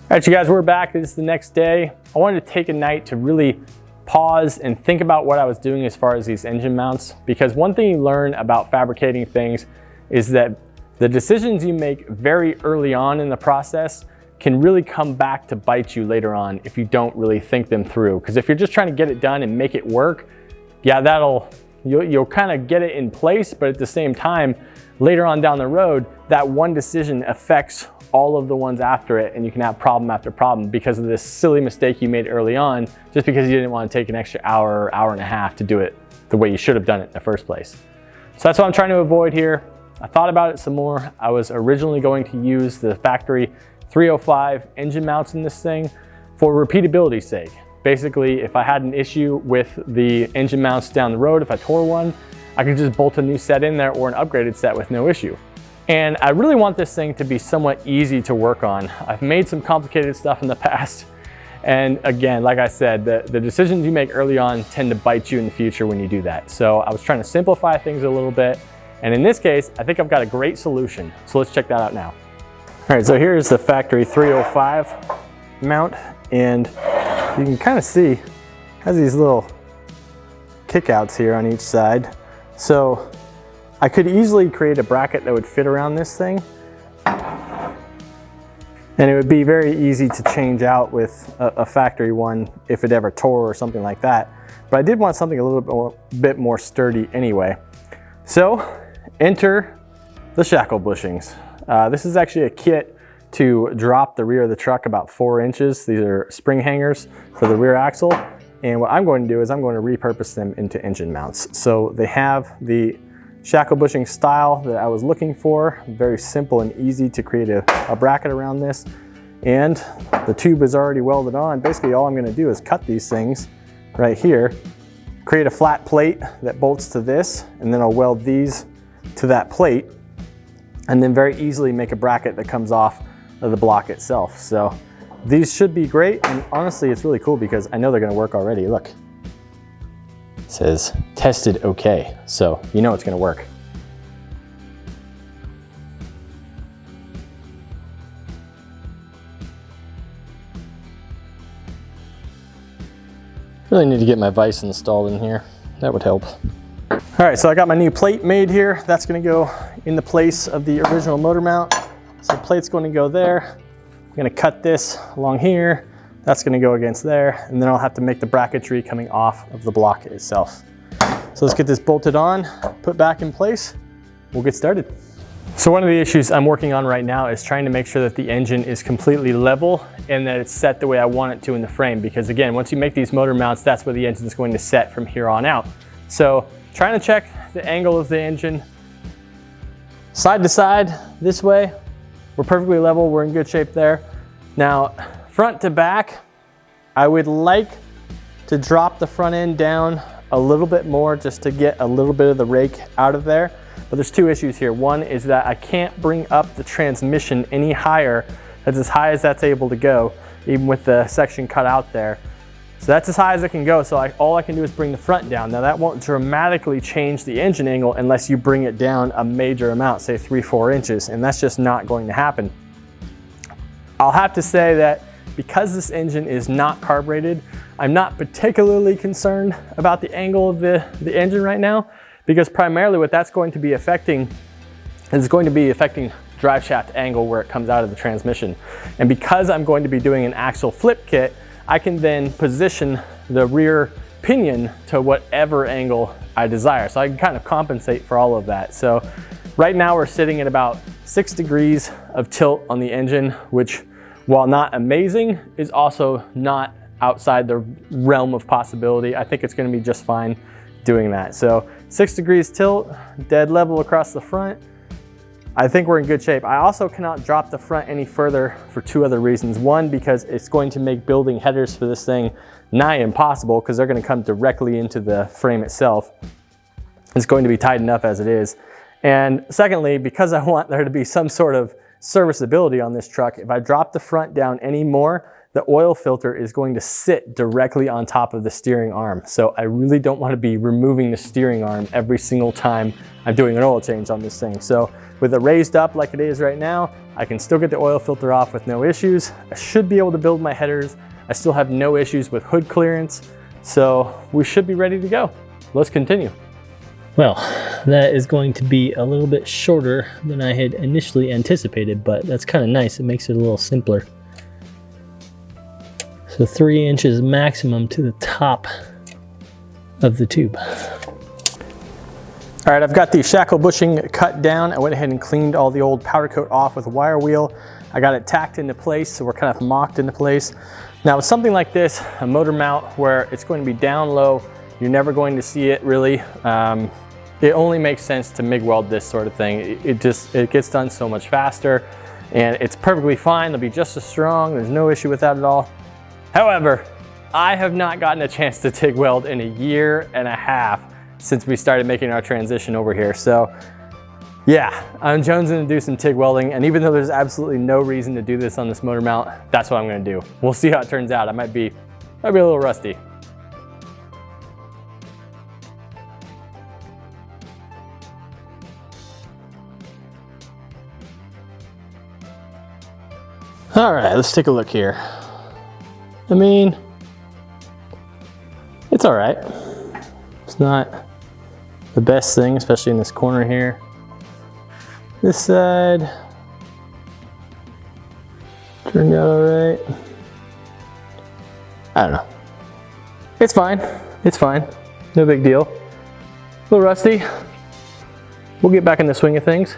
All right, you guys, we're back. This is the next day. I wanted to take a night to really pause and think about what I was doing as far as these engine mounts, because one thing you learn about fabricating things is that the decisions you make very early on in the process can really come back to bite you later on if you don't really think them through. Because if you're just trying to get it done and make it work, yeah, you'll kind of get it in place, but at the same time, later on down the road, that one decision affects all of the ones after it, and you can have problem after problem because of this silly mistake you made early on, just because you didn't want to take an extra hour or hour and a half to do it the way you should have done it in the first place. So that's what I'm trying to avoid here. I thought about it some more. I was originally going to use the factory 305 engine mounts in this thing for repeatability's sake. Basically, if I had an issue with the engine mounts down the road, if I tore one, I could just bolt a new set in there or an upgraded set with no issue. And I really want this thing to be somewhat easy to work on. I've made some complicated stuff in the past. And again, like I said, the decisions you make early on tend to bite you in the future when you do that. So I was trying to simplify things a little bit. And in this case, I think I've got a great solution. So let's check that out now. All right, so here's the factory 305 mount. And you can kind of see, it has these little kickouts here on each side. So I could easily create a bracket that would fit around this thing. And it would be very easy to change out with a factory one if it ever tore or something like that. But I did want something a little bit more sturdy anyway. So enter the shackle bushings. This is actually a kit to drop the rear of the truck about 4 inches. These are spring hangers for the rear axle. And what I'm going to do is I'm going to repurpose them into engine mounts. So they have the shackle bushing style that I was looking for. Very simple and easy to create a bracket around this. And the tube is already welded on. Basically all I'm going to do is cut these things right here, create a flat plate that bolts to this, and then I'll weld these to that plate, and then very easily make a bracket that comes off of the block itself. So these should be great, and honestly it's really cool because I know they're going to work already. Look. Says tested okay, so you know it's going to work. Really need to get my vise installed in here. That would help. All right, so I got my new plate made here. That's going to go in the place of the original motor mount. So the plate's going to go there. I'm going to cut this along here. That's going to go against there, and then I'll have to make the bracketry coming off of the block itself. So let's get this bolted on, put back in place. We'll get started. So one of the issues I'm working on right now is trying to make sure that the engine is completely level and that it's set the way I want it to in the frame. Because again, once you make these motor mounts, that's where the engine is going to set from here on out. So trying to check the angle of the engine side to side this way. We're perfectly level, we're in good shape there. Now, front to back, I would like to drop the front end down a little bit more just to get a little bit of the rake out of there. But there's 2 issues here. One is that I can't bring up the transmission any higher. That's as high as that's able to go, even with the section cut out there. So that's as high as it can go. So all I can do is bring the front down. Now that won't dramatically change the engine angle unless you bring it down a major amount, say 3-4 inches, and that's just not going to happen. I'll have to say that because this engine is not carbureted, I'm not particularly concerned about the angle of the engine right now, because primarily what that's going to be affecting is going to be affecting drive shaft angle where it comes out of the transmission. And because I'm going to be doing an axle flip kit, I can then position the rear pinion to whatever angle I desire. So I can kind of compensate for all of that. So right now we're sitting at about 6 degrees of tilt on the engine, which, while not amazing, is also not outside the realm of possibility. I think it's going to be just fine doing that. So 6 degrees tilt, dead level across the front. I think we're in good shape. I also cannot drop the front any further for 2 other reasons. One, because it's going to make building headers for this thing nigh impossible because they're going to come directly into the frame itself. It's going to be tight enough as it is. And secondly, because I want there to be some sort of serviceability on this truck. If I drop the front down any more, the oil filter is going to sit directly on top of the steering arm. So I really don't want to be removing the steering arm every single time I'm doing an oil change on this thing. So with it raised up like it is right now, I can still get the oil filter off with no issues. I should be able to build my headers. I still have no issues with hood clearance. So we should be ready to go. Let's continue. Well, that is going to be a little bit shorter than I had initially anticipated, but that's kind of nice. It makes it a little simpler. So 3 inches maximum to the top of the tube. All right, I've got the shackle bushing cut down. I went ahead and cleaned all the old powder coat off with a wire wheel. I got it tacked into place, so we're kind of mocked into place. Now with something like this, a motor mount where it's going to be down low, you're never going to see it really. It only makes sense to MIG weld this sort of thing. It gets done so much faster, and it's perfectly fine. It'll be just as strong. There's no issue with that at all. However, I have not gotten a chance to TIG weld in 1.5 years since we started making our transition over here. So yeah, I'm jonesing to do some TIG welding, and even though there's absolutely no reason to do this on this motor mount, that's what I'm gonna do. We'll see how it turns out. I might be a little rusty. All right, let's take a look here. I mean, it's all right. It's not the best thing, especially in this corner here. This side turned out all right. I don't know. It's fine. It's fine. No big deal. A little rusty. We'll get back in the swing of things.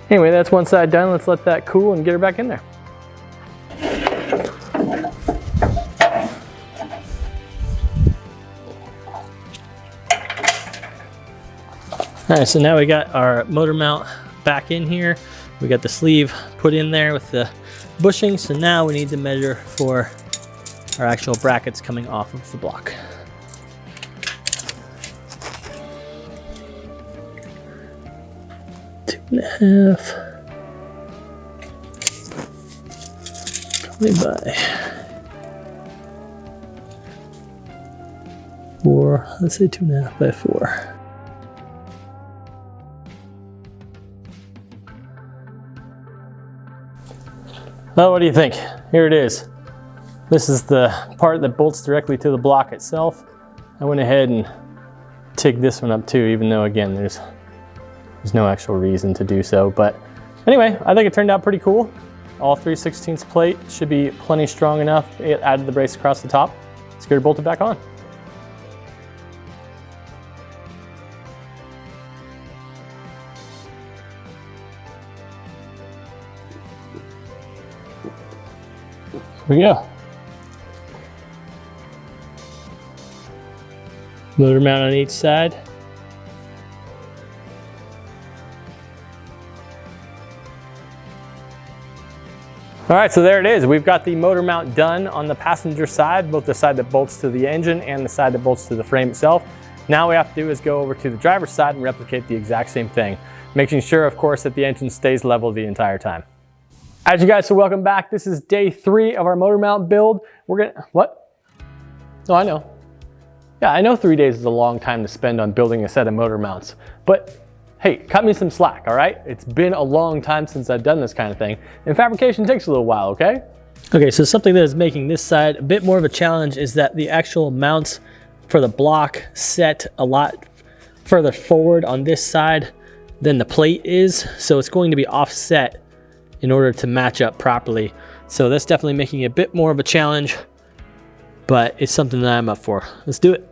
Anyway, that's one side done. Let's let that cool and get her back in there. All right, so now we got our motor mount back in here. We got the sleeve put in there with the bushing. So now we need to measure for our actual brackets coming off of the block. Two and a half. Probably by 4. Let's say 2.5 by 4. Well, what do you think? Here it is. This is the part that bolts directly to the block itself. I went ahead and TIGged this one up too, even though again, there's no actual reason to do so. But anyway, I think it turned out pretty cool. All 3/16 plate should be plenty strong enough. It added the brace across the top. Let's get her bolted back on. Here we go. Motor mount on each side. All right, so there it is. We've got the motor mount done on the passenger side, both the side that bolts to the engine and the side that bolts to the frame itself. Now what we have to do is go over to the driver's side and replicate the exact same thing, making sure, of course, that the engine stays level the entire time. As you guys, so welcome back. This is day 3 of our motor mount build. What? Oh, I know. Yeah, I know 3 days is a long time to spend on building a set of motor mounts, but hey, cut me some slack, all right? It's been a long time since I've done this kind of thing, and fabrication takes a little while, okay? Okay, so something that is making this side a bit more of a challenge is that the actual mounts for the block set a lot further forward on this side than the plate is, so it's going to be offset in order to match up properly. So that's definitely making it a bit more of a challenge, but it's something that I'm up for. Let's do it.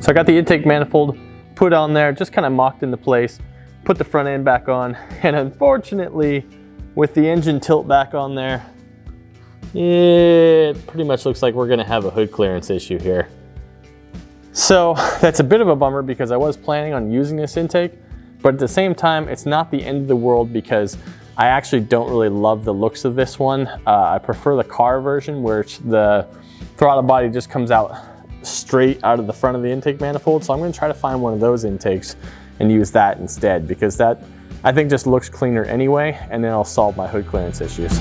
So I got the intake manifold put on there, just kind of mocked into place, put the front end back on, and unfortunately, with the engine tilt back on there, it pretty much looks like we're gonna have a hood clearance issue here. So that's a bit of a bummer because I was planning on using this intake, but at the same time, it's not the end of the world because I actually don't really love the looks of this one. I prefer the car version where the throttle body just comes out straight out of the front of the intake manifold. So I'm gonna try to find one of those intakes and use that instead because that I think just looks cleaner anyway, and then I'll solve my hood clearance issues.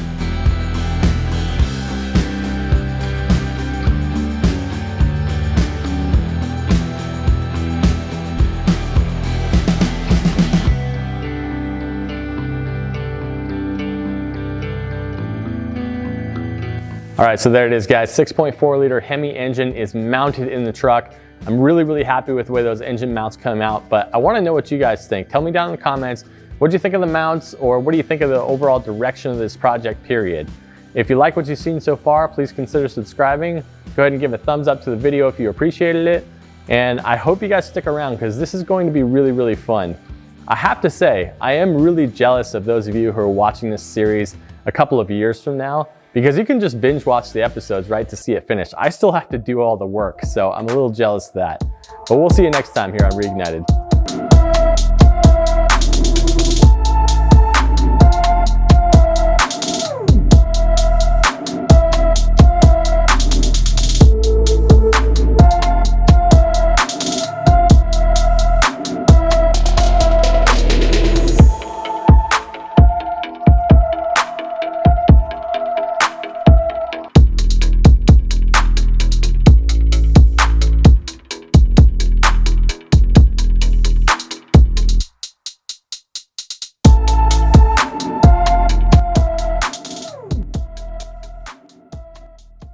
All right, so there it is, guys. 6.4 liter Hemi engine is mounted in the truck. I'm really happy with the way those engine mounts come out, but I wanna know what you guys think. Tell me down in the comments, what do you think of the mounts, or what do you think of the overall direction of this project, period? If you like what you've seen so far, please consider subscribing. Go ahead and give a thumbs up to the video if you appreciated it. And I hope you guys stick around because this is going to be really fun. I have to say, I am really jealous of those of you who are watching this series a couple of years from now, because you can just binge watch the episodes, right, to see it finished. I still have to do all the work, so I'm a little jealous of that. But we'll see you next time here on Reignited.